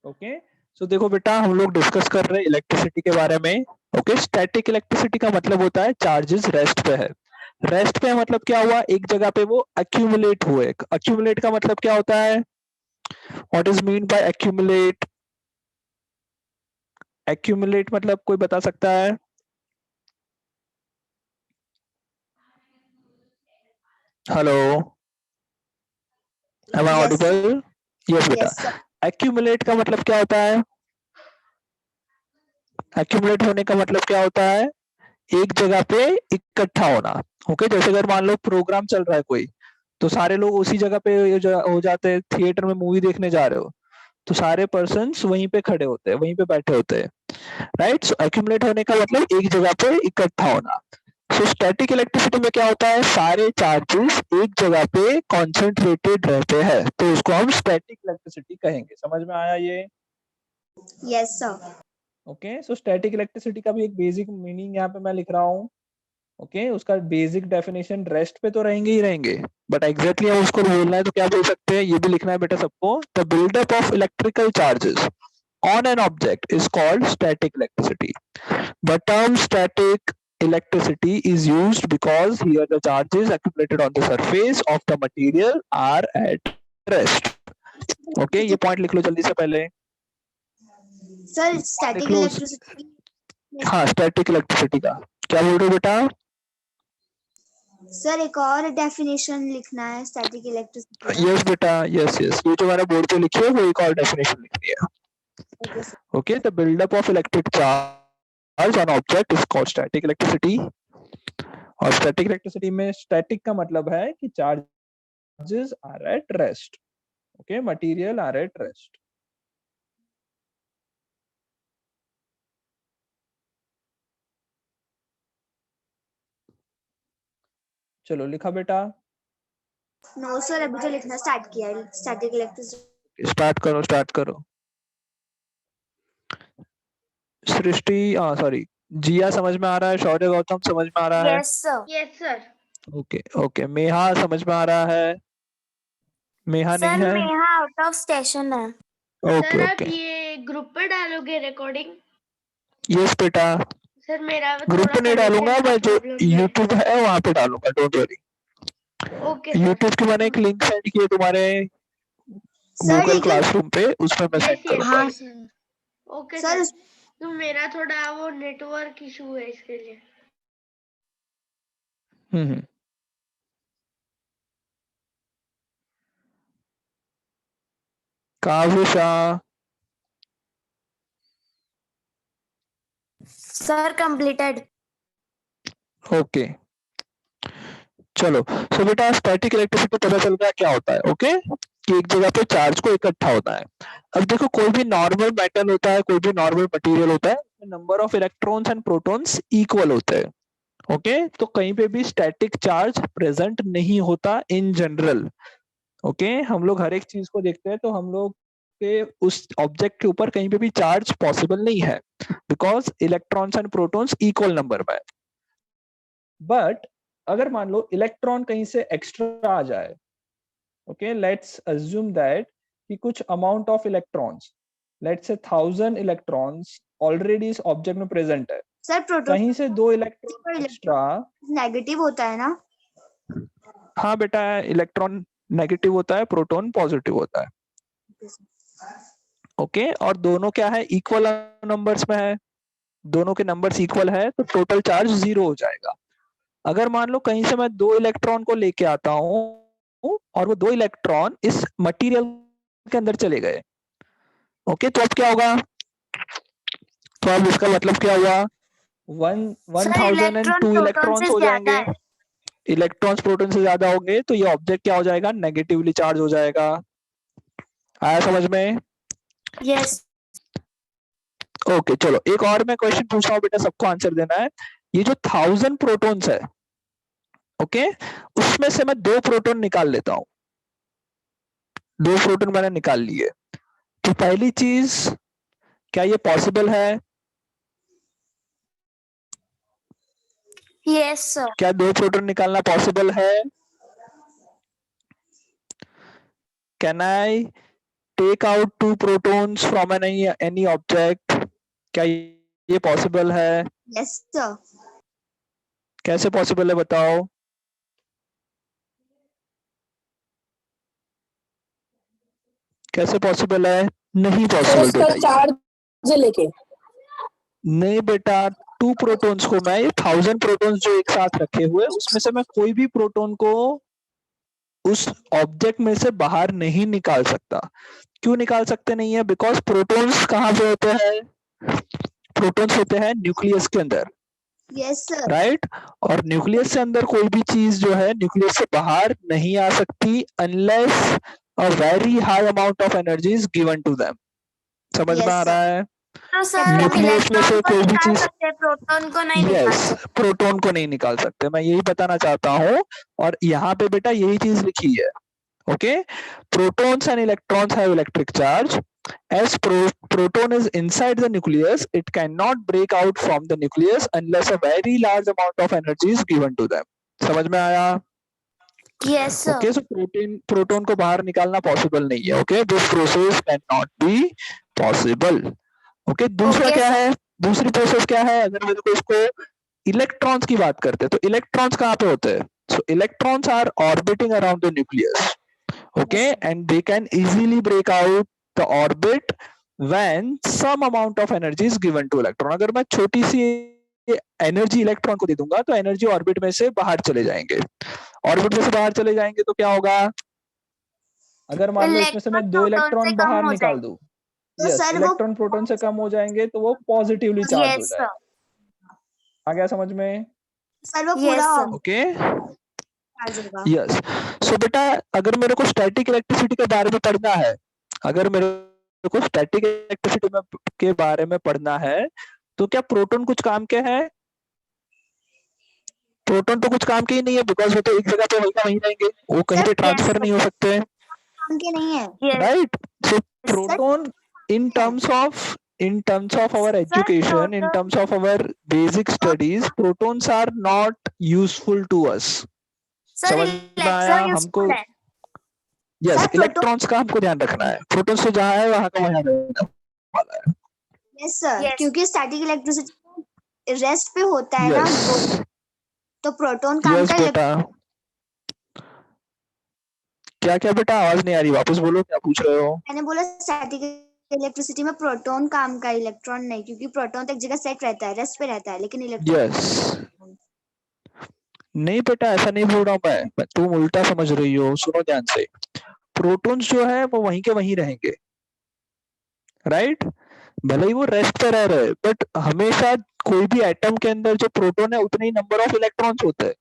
Okay so देखो बेटा, हम लोग डिस्कस कर रहे हैं इलेक्ट्रिसिटी के बारे में। ओके, स्टैटिक इलेक्ट्रिसिटी का मतलब होता है चार्जेस रेस्ट पे है। रेस्ट पे मतलब क्या हुआ, एक जगह पे वो अक्यूमुलेट हुए। अक्यूमुलेट का मतलब क्या होता है, what is mean by accumulate? Accumulate मतलब कोई बता सकता है? हेलो, एम आई Yes, sir. ऑडिबल? यस बेटा, Yes, sir. एक्यूमुलेट का मतलब क्या होता है? एक्यूमुलेट होने का मतलब क्या होता है, एक जगह पे इकट्ठा होना। ओके, जैसे अगर मान लो प्रोग्राम चल रहा है कोई, तो सारे लोग उसी जगह पे हो जाते हैं। थिएटर में मूवी देखने जा रहे हो तो सारे पर्सन्स वहीं पे खड़े होते हैं, वहीं पे बैठे होते हैं, राइट? सो एक्यूमुलेट होने का मतलब एक जगह पे इकट्ठा होना। सो स्टैटिक इलेक्ट्रिसिटी में क्या होता है, सारे चार्जेस एक जगह पे कॉन्सेंट्रेटेड रहते हैं, तो उसको हम स्टैटिक इलेक्ट्रिसिटी कहेंगे। समझ में आया ये? Yes, sir. Okay so static electricity का भी एक बेसिक मीनिंग यहाँ पे मैं लिख रहा हूँ। ओके, उसका बेसिक डेफिनेशन रेस्ट पे तो रहेंगे ही रहेंगे, बट एग्जैक्टली हम उसको बोलना है तो क्या बोल सकते हैं, ये भी लिखना है बेटा सबको। The buildup of electrical charges on an object is called static electricity. The term static electricity is used because here the charges accumulated on the surface of the material are at rest. Okay, ये point लिख लो जल्दी से पहले। Sir, लिख static लो। electricity. हाँ, static electricity का क्या बोल रहे हो बेटा? सर एक और डेफिनेशन लिखना है स्टैटिक इलेक्ट्रिसिटी का। यस बेटा, यस यस, ये जो मैंने बोर्ड पे लिखी है वो एक और डेफिनेशन लिखनी है। Okay sir. Okay, the buildup of electric charge on object is called static electricity. और स्टैटिक इलेक्ट्रिसिटी में स्टैटिक का मतलब है कि charges are at rest. Okay, material are at rest. चलो लिखा बेटा? नो सर, अभी तो लिखना स्टार्ट किया है स्टैटिक इलेक्ट्रिसिटी। स्टार्ट करो, स्टार्ट करो। सृष्टि, सॉरी, जिया समझ में आ रहा है? शौर्य गौतम समझ में आ रहा है? Yes sir. Yes sir. Okay okay, मेहा समझ में आ रहा है? मेहा नहीं सर है? मेहा आउट ऑफ स्टेशन है। ओके सर आप ओके, ये ग्रुप पे डालोगे रिकॉर्डिंग? यस बेटा। सर मेरा ग्रुप थोड़ा पे नहीं डालूंगा कनेक्शन का मैं, जो प्रॉब्लम है। यूट्यूब है वहां पे डालूंगा, don't worry. Okay sir. YouTube की मैंने एक लिंक सेंड की है तुम्हारे सर गूगल लेकिन क्लासरूम पे, उसमें मैं सेंड यस यस करूंगा। हाँ सर। Okay sir sir. तो मेरा थोड़ा वो नेटवर्क इशू है इसके लिए। हम्म, काव्यशा, सर कंप्लीटेड। ओके चलो। सो बेटा, स्टैटिक इलेक्ट्रिसिटी पता चल गया क्या होता है। ओके, कि एक जगह पे चार्ज को इकट्ठा होता है। अब देखो, कोई भी नॉर्मल मेटल होता है, कोई भी नॉर्मल मटेरियल होता है, number of electrons and protons equal होते हैं। ओके, तो कहीं पे भी स्टैटिक चार्ज प्रेजेंट नहीं होता इन जनरल। ओके, हम लोग हर एक चीज को देखते हैं तो हम लोग के उस ऑब्जेक्ट के ऊपर कहीं पे भी चार्ज पॉसिबल नहीं है, because electrons and protons equal number में। बट अगर मान लो इलेक्ट्रॉन कहीं से एक्स्ट्रा आ जाए, ओके लेट्स अज्यूम दैट कि कुछ amount of electrons, let's say 1000 electrons already इस ऑब्जेक्ट में प्रेजेंट है, सर कहीं से 2 इलेक्ट्रॉन प्रोटोन एक्स्ट्रा। नेगेटिव होता है ना? हाँ बेटा, इलेक्ट्रॉन नेगेटिव होता है, प्रोटॉन पॉजिटिव होता है। ओके, और दोनों क्या है, इक्वल नंबर्स में है, दोनों के नंबर्स इक्वल है, तो टोटल चार्ज 0 हो जाएगा। अगर मान लो कहीं से मैं 2 इलेक्ट्रॉन को लेके आता हूँ और वो 2 इलेक्ट्रॉन इस मटेरियल के अंदर चले गए, ओके, तो अब क्या होगा, तो अब इसका मतलब क्या हुआ, सर इलेक्ट्रॉन 1002 प्रोटॉन इलेक्ट्रॉन्स से हो ज्यादा जाएंगे। है। इलेक्ट्रॉन्स प्रोटॉन से ज्यादा होंगे तो ये ऑब्जेक्ट क्या हो जाएगा, नेगेटिवली चार्ज हो जाएगा। आया समझ में? यस। ओके चलो, एक और मैं क्वेश्चन पूछ रहा हूँ बेटा, सबको आंसर देना है। ये जो 1000 प्रोटॉन्स है, ओके, उसमें से मैं 2 प्रोटॉन निकाल लेता हूँ, 2 प्रोटॉन मैंने निकाल लिए। तो पहली चीज, क्या ये पॉसिबल है? Yes sir. क्या 2 प्रोटॉन निकालना पॉसिबल है? Can I take out 2 protons from any object, क्या ये पॉसिबल है? Yes, sir. कैसे पॉसिबल है बताओ? कैसे पॉसिबल है? नहीं सर पॉसिबल उसका बेटा ये। चार्ज लेके। नहीं बेटा, 2 प्रोटॉन्स को मैं 1000 प्रोटॉन्स जो एक साथ रखे हुए उसमें से मैं कोई भी प्रोटॉन को उस ऑब्जेक्ट में से बाहर नहीं निकाल सकता। क्यों निकाल सकते नहीं है? बिकॉज प्रोटॉन्स कहाँ पे होते हैं? प्रोटॉन्स होते हैं न्यूक्लियस के अंदर, Yes, sir. राइट? और न्यूक्लियस से अंदर कोई भी चीज जो है न्यूक्लियस से बाहर नहीं आ सकती unless a very high amount of energy is given to them. समझ में Yes, आ sir. रहा है? तो सर हम न्यूक्लियस में से इलेक्ट्रॉन को कोई भी निकाल चीज, सकते हैं, प्रोटॉन को नहीं निकाल यस, सकते। प्रोटॉन को नहीं निकाल सकते, मैं यही बताना चाहता हूँ। और यहाँ पे बेटा यही चीज लिखी है, okay? Protons and electrons have electric charge, as proton is inside the nucleus, it cannot break out from the nucleus unless a very large amount of energy is given to them. समझ में आया? Yes sir. Okay, सो proton को बाहर निकालना possible नहीं है। Okay, this process can not be possible. Okay, दूसरा Okay, क्या sir. है? दूसरी प्रोसेस क्या है? अगर मेरे को इसको इलेक्ट्रॉन्स की बात करते हैं तो इलेक्ट्रॉन्स कहाँ पे होते हैं? So electrons are orbiting around the nucleus, okay, and they can easily break out the orbit when some amount of energy is given to electron. अगर मैं छोटी सी एनर्जी इलेक्ट्रॉन को दे दूंगा तो एनर्जी ऑर्बिट में से बाहर चले जाएंगे। ऑर्बिट में से बाहर चले जाएंगे तो क्या होगा? अगर मान लो इसमें से मैं 2 इलेक्ट्रॉन प्रोटॉन से इलेक्ट्रॉन कम बाहर हो निकाल दूं, तो यस, सर वो इलेक्ट्रॉन प्रोटॉन से कम हो जाएंगे तो वो पॉजिटिवली चार्ज हो यस जाएगा। सर। आ गया समझ में? सर वो Yes, पूरा sir. ओके, चार्ज होगा। यस। सो बेटा अगर मेरे को स्टैटिक इलेक्ट्रिसिटी के बारे में पढ़ना है, अगर मेरे को स्टैटिक इलेक्ट्रिसिटी में के बारे में पढ़ना है तो क्या प्रोटॉन कुछ काम के हैं? प्रोटॉन तो कुछ काम के ही नहीं है, बिकॉज वो तो एक जगह पे वहीं का वहीं रहेंगे, वो कहीं पे Yes, ट्रांसफर नहीं हो सकते, काम के नहीं है। Yes. Right? So sir. Proton in terms of our education, in proton- terms of our basic studies, protons are not useful to us. Sir समझ में आया इलेक्ट्रॉन हमको? यूजफुल है। यस, Sir, इलेक्ट्रॉन्स का हमको ध्यान रखना है, प्रोटॉन्स तो जहाँ है वहां का वहां रहने वाला है। Yes sir, Yes. क्योंकि स्टैटिक इलेक्ट्रिसिटी रेस्ट पे होता है ना यस वो, तो प्रोटॉन काम यस का बेटा। क्या क्या बेटा, आवाज नहीं आ रही, वापस बोलो, क्या पूछ रहे हो? मैंने बोला स्टैटिक इलेक्ट्रिसिटी में प्रोटॉन काम का, इलेक्ट्रॉन नहीं, क्योंकि प्रोटॉन तो एक जगह सेट रहता है, रेस्ट पे रहता है, लेकिन इलेक्ट्रॉन यस, नहीं बेटा ऐसा नहीं बोल रहा हूँ मैं, तुम उल्टा समझ रही हो, सुनो ध्यान से। प्रोटॉन्स जो है वो वहीं के वहीं रहेंगे, राइट? भले ही वो रेस्ट पे रह रहे, बट हमेशा कोई भी एटम के अंदर जो प्रोटॉन है उतने ही नंबर ऑफ इलेक्ट्रॉन्स होते हैं।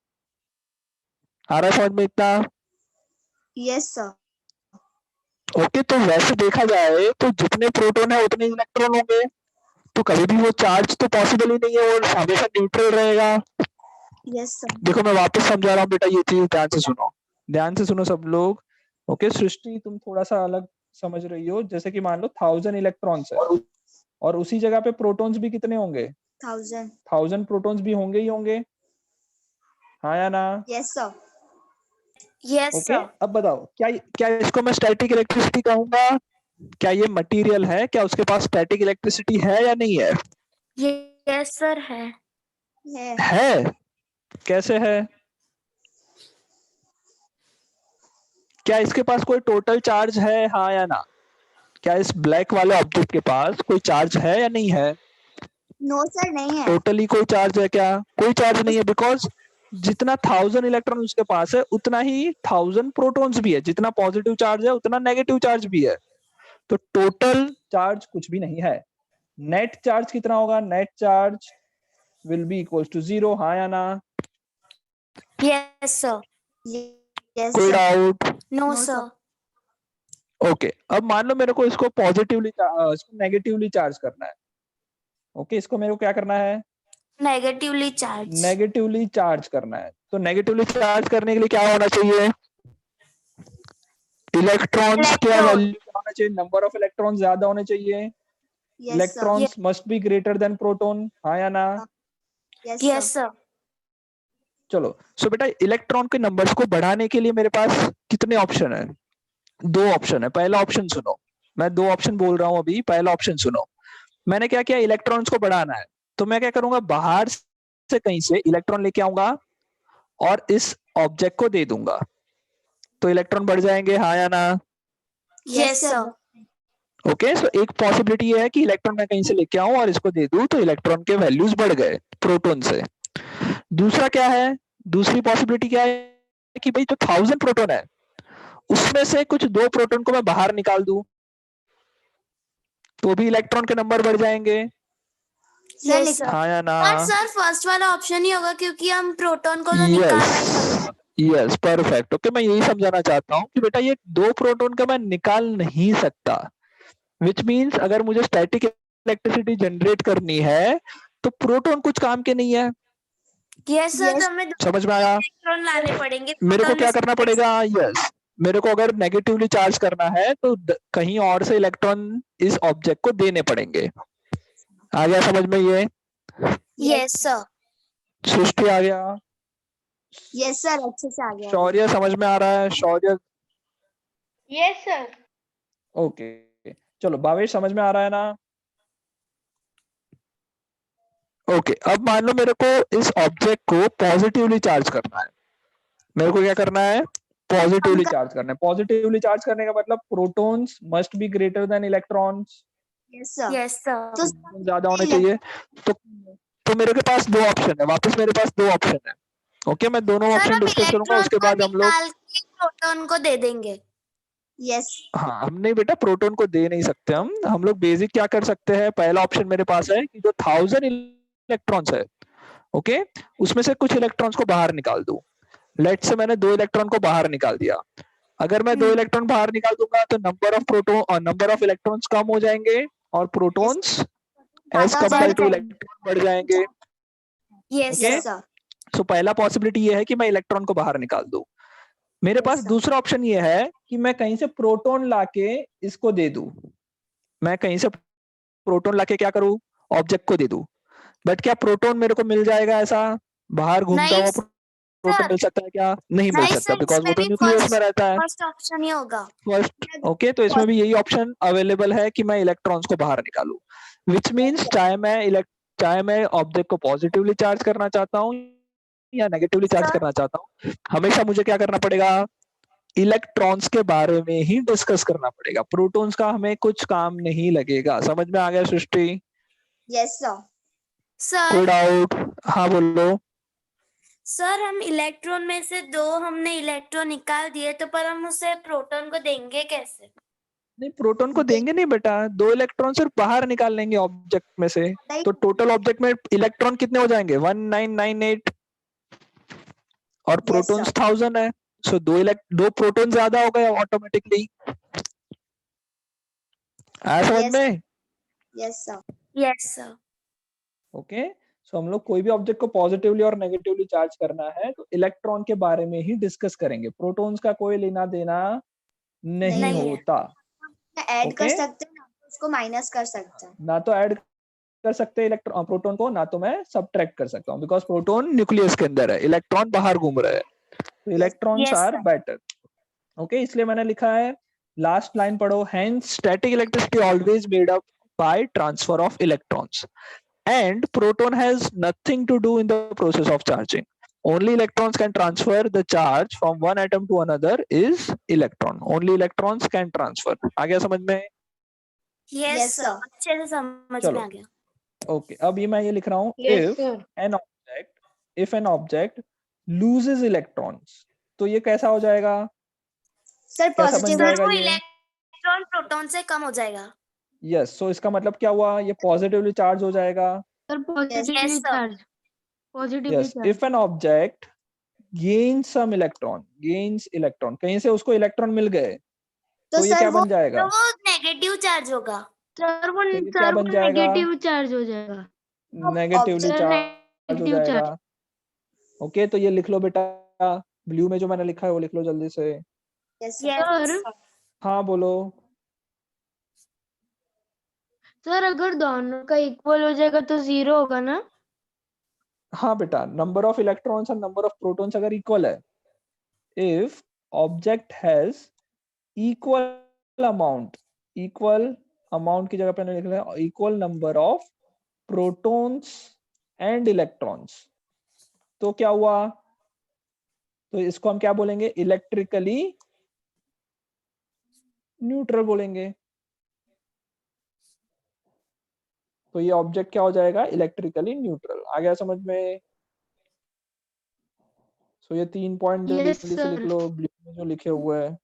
आ रहा है समझ में इतना? Yes sir. ओके, तो वैसे देखा जाए तो जितने प्रोटॉन है उतने इलेक्ट्रॉन होंगे, तो कभी भी वो चार्ज तो पॉसिबल ही नहीं है, वो हमेशा न्यूट्रल रहेगा। Yes sir. देखो मैं वापस समझा रहा हूँ बेटा, ये चीज ध्यान से सुनो, ध्यान से सुनो सब लोग। ओके, सृष्टि तुम थोड़ा सा अलग समझ रही हो, जैसे कि मान लो 1000 इलेक्ट्रॉन्स है और उसी जगह पे प्रोटॉन्स भी कितने होंगे? 1000 प्रोटॉन्स भी होंगे ही होंगे, हाँ या ना? Yes sir. Yes okay, sir. अब बताओ क्या क्या इसको मैं स्टैटिक इलेक्ट्रिसिटी कहूंगा? क्या ये मटेरियल है? क्या उसके पास स्टैटिक इलेक्ट्रिसिटी है या नहीं है? यस सर है। है। कैसे है? क्या इसके पास कोई टोटल चार्ज है, हाँ या ना? क्या इस ब्लैक वाले ऑब्जेक्ट के पास कोई चार्ज है या नहीं है? नो सर, नहीं है। टोटली कोई चार्ज है क्या? कोई चार्ज नहीं है, बिकॉज जितना 1000 इलेक्ट्रॉन उसके पास है उतना ही 1000 प्रोटॉन्स भी है, जितना पॉजिटिव चार्ज है उतना नेगेटिव चार्ज भी है, तो टोटल चार्ज कुछ भी नहीं है। नेट चार्ज कितना होगा? Net charge will be equals to 0, हाँ या ना? Yes sir. यस कोई sir. Doubt? No No, sir. Okay, अब मान लो मेरे को इसको पॉजिटिवली इसको नेगेटिवली चार्ज करना है। ओके, इसको मेरे को क्या करना है? Negatively charge. नेगेटिवली चार्ज करना है, तो नेगेटिवली चार्ज करने के लिए क्या होना चाहिए? इलेक्ट्रॉन्स क्या Electron. वैल्यू क्या होना चाहिए? नंबर ऑफ इलेक्ट्रॉन ज्यादा होने चाहिए, yes sir. Electrons must be greater than proton, हाँ या ना? Yes yes sir. सर। चलो, सो बेटा इलेक्ट्रॉन के नंबर्स को बढ़ाने के लिए मेरे पास कितने ऑप्शन है? 2 ऑप्शन है। पहला ऑप्शन सुनो, मैं दो ऑप्शन बोल रहा हूँ अभी, पहला ऑप्शन सुनो। मैंने क्या किया, इलेक्ट्रॉन्स को बढ़ाना है, तो मैं क्या करूंगा, बाहर से कहीं से इलेक्ट्रॉन लेके आऊंगा और इस ऑब्जेक्ट को दे दूंगा, तो इलेक्ट्रॉन बढ़ जाएंगे, हाँ या ना? Yes sir. ओके, सो एक पॉसिबिलिटी ये है कि इलेक्ट्रॉन मैं कहीं से लेके आऊं और इसको दे दूं, तो इलेक्ट्रॉन के वैल्यूज बढ़ गए प्रोटॉन से। दूसरा क्या है, दूसरी पॉसिबिलिटी क्या है कि भाई जो 1000 प्रोटॉन है उसमें से कुछ 2 प्रोटॉन को मैं बाहर निकाल दूं, तो भी इलेक्ट्रॉन के नंबर बढ़ जाएंगे, यस सर। हाँ या ना? और सर फर्स्ट वाला ऑप्शन ही होगा क्योंकि हम प्रोटॉन को तो निकालना ही यस यस, परफेक्ट। ओके, मैं यही समझाना चाहता हूँ कि बेटा ये 2 प्रोटॉन का मैं निकाल नहीं सकता, विच मीन्स अगर मुझे स्टैटिक इलेक्ट्रिसिटी जनरेट करनी है तो प्रोटॉन कुछ काम के नहीं है। Yes sir, Yes. तो हमें समझ में आया? इलेक्ट्रॉन लाने पड़ेंगे मेरे को प्रोटॉन क्या में से। करना पड़ेगा, यस, मेरे को अगर नेगेटिवली चार्ज करना है तो कहीं और से इलेक्ट्रॉन इस ऑब्जेक्ट को देने पड़ेंगे। आ गया समझ में ये? Yes sir. सृष्टि आ गया? यस सर, अच्छे से आ गया। शौर्य समझ में आ रहा है? शौर्य, यस सर। ओके। चलो भावेश, समझ में आ रहा है ना? ओके, अब मान लो मेरे को इस ऑब्जेक्ट को पॉजिटिवली चार्ज करना है। मेरे को क्या करना है, पॉजिटिवली चार्ज करना है। पॉजिटिवली चार्ज करने का मतलब protons must be greater than electrons, yes sir. Yes sir. तो ज्यादा होने चाहिए। तो मेरे के पास दो ऑप्शन है, वापस मेरे पास दो ऑप्शन है। ओके, मैं दोनों सर ऑप्शन हम डिस्कस करूंगा, इलेक्ट्रॉन उसके को बाद हम लोग, निकाल के प्रोटॉन को दे देंगे। यस हाँ, हम नहीं बेटा प्रोटॉन को दे नहीं सकते, हम लोग बेसिक क्या कर सकते हैं, पहला ऑप्शन मेरे पास है कि जो 1000 इलेक्ट्रॉन्स है, ओके, उसमें से कुछ इलेक्ट्रॉन्स को बाहर निकाल दूं। लेट से मैंने 2 इलेक्ट्रॉन को बाहर निकाल दिया, अगर मैं 2 इलेक्ट्रॉन बाहर निकाल दूंगा तो नंबर ऑफ प्रोटॉन और नंबर ऑफ इलेक्ट्रॉन्स कम हो जाएंगे और प्रोटॉन्स एज ज्यादा हो कंपेयर टू जाएगा। इलेक्ट्रॉन बढ़ जाएंगे। Yes okay, yes sir. So पहला पॉसिबिलिटी ये है कि मैं इलेक्ट्रॉन को बाहर निकाल दूं। मेरे Yes, पास sir. दूसरा ऑप्शन ये है कि मैं कहीं से प्रोटॉन लाके इसको दे दूं। मैं कहीं से प्रोटॉन लाके क्या करूं, ऑब्जेक्ट को दे दूं। बट क्या प्रोटॉन मेरे को मिल जाएगा ऐसा, बाहर घूमता नहीं हुआ प्रोटॉन मिल सकता है क्या? नहीं मिल नहीं सकता, सर, बिकॉज वो इसमें तो भी न्यूक्लियस में रहता है। फर्स्ट ऑप्शन ही होगा। फर्स्ट, ओके, तो इसमें भी यही ऑप्शन अवेलेबल है कि मैं इलेक्ट्रॉन्स को बाहर निकालूं, विच मीन्स चाहे मैं ऑब्जेक्ट को पॉजिटिवली चार्ज करना चाहता हूँ या नेगेटिवली चार्ज सर करना चाहता हूँ, हमेशा मुझे क्या करना पड़ेगा, इलेक्ट्रॉन्स के बारे में ही डिस्कस करना पड़ेगा। प्रोटॉन्स का हमें कुछ काम नहीं लगेगा। समझ में आ गया सृष्टि? Yes sir. कोई सर डाउट? हाँ बोलो। सर हम इलेक्ट्रॉन में से 2 हमने इलेक्ट्रॉन निकाल दिए, तो पर हम उसे प्रोटॉन को देंगे कैसे? नहीं, प्रोटॉन को देंगे नहीं बेटा, 2 इलेक्ट्रॉन सिर्फ बाहर निकाल लेंगे ऑब्जेक्ट में से, तो टोटल ऑब्जेक्ट में इलेक्ट्रॉन कितने हो जाएंगे, 1998, और Yes, प्रोटॉन्स sir. 1000 है, सो दो प्रोटॉन ज्यादा हो गए ऑटोमेटिकली। आया समझ Yes. में? Yes sir. Yes sir. Okay, so हम लोग कोई भी ऑब्जेक्ट को पॉजिटिवली और नेगेटिवली चार्ज करना है तो इलेक्ट्रॉन के बारे में ही डिस्कस करेंगे, प्रोटॉन्स का कोई लेना देना नहीं नहीं है। होता। ऐड कर Okay. सकते हैं ना, तो उसको माइनस कर सकते हैं। ना तो ऐड कर सकते हैं इलेक्ट्रॉन प्रोटॉन को, ना तो मैं सब्ट्रैक्ट कर सकता हूँ, बिकॉज प्रोटॉन न्यूक्लियस के अंदर है, इलेक्ट्रॉन बाहर घूम रहे हैं, तो electrons Yes, are sir. Better. Okay, इसलिए मैंने लिखा है, लास्ट लाइन पढ़ो, hence static electricity always made up by transfer of electrons and proton has nothing to do in the process of charging. Only electrons can transfer the charge from one atom to another is electron. Only electrons can transfer. आ गया समझ में? Yes, Yes, sir. sir. अच्छे से समझ चलो। में आ गया। ओके, अब ये मैं ये लिख रहा हूँ, Yes, sir. if an object loses electrons, तो ये कैसा हो जाएगा, सर कैसा बन पॉजिटिव सर जाएगा वो ये? इलेक्ट्रॉन प्रोटॉन से कम हो जाएगा। यस, सो इसका मतलब क्या हुआ, ये पॉजिटिवली चार्ज हो जाएगा। Sir, positively Yes, sir. charged. Positively yes, charged. if an object gains some electron, कहीं से उसको इलेक्ट्रॉन मिल गए, तो तो ये सर क्या वो बन जाएगा, तो वो नेगेटिव चार्ज होगा। Sir, वो तो ये क्या बन जाएगा, नेगेटिव चार्ज हो जाएगा। नेगेटिवली Sir, चार्ज हो negative जाएगा। charge. ओके, तो ये लिख लो बेटा, ब्लू में जो मैंने लिखा है वो लिख लो जल्दी से। Yes Yes, Sir, sir. हाँ बोलो। सर अगर दोनों का इक्वल हो जाएगा तो 0 होगा ना? हाँ बेटा, नंबर ऑफ इलेक्ट्रॉन्स और नंबर ऑफ प्रोटॉन्स अगर इक्वल है, if object has equal amount equal amount की जगह पे लिख रहे हैं equal number of protons and electrons. तो क्या हुआ, तो इसको हम क्या बोलेंगे, इलेक्ट्रिकली न्यूट्रल बोलेंगे। तो ये ऑब्जेक्ट क्या हो जाएगा, इलेक्ट्रिकली न्यूट्रल। आ गया समझ में? सो ये 3 पॉइंट Yes, जल्दी से लिख sir. लो ब्लू में जो लिखे हुए हैं।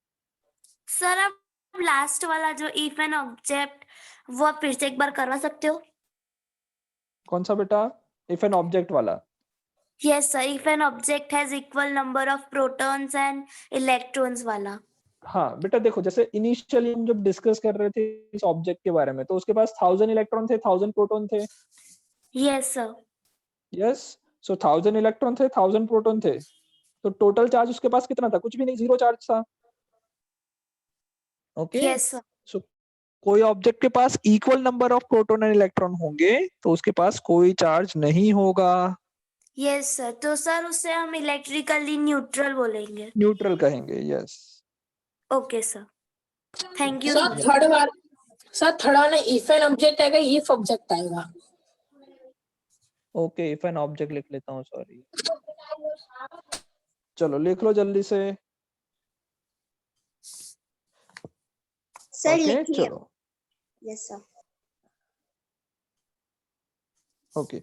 सर आप लास्ट वाला जो इफ एन ऑब्जेक्ट, वो आप फिर से एक बार करवा सकते हो? कौन सा बेटा, इफ एन ऑब्जेक्ट वाला? Yes sir, if an object has equal number of protons and electrons वाला। हाँ बेटा देखो, जैसे इनिशियली हम जब डिस्कस कर रहे थे इस ऑब्जेक्ट के बारे में, तो उसके पास 1000 इलेक्ट्रॉन थे, 1000 प्रोटॉन थे। Yes sir. यस, सो 1000 इलेक्ट्रॉन थे, 1000 प्रोटॉन थे, तो टोटल चार्ज उसके पास कितना था, कुछ भी नहीं, जीरो चार्ज था। Okay, yes sir. सो कोई ऑब्जेक्ट के पास equal number of proton and electron होंगे तो उसके पास कोई चार्ज नहीं होगा, यस सर, तो सर उसे हम इलेक्ट्रिकली न्यूट्रल बोलेंगे। न्यूट्रल कहेंगे। Yes, okay sir, thank you sir sir. Third वाला इफ एन ऑब्जेक्ट आएगा, इफ ऑब्जेक्ट आएगा। ओके, इफ एन ऑब्जेक्ट लिख लेता हूँ, सॉरी। चलो लिख लो जल्दी से। सर ओके लिख लिया। चलो, यस सर। ओके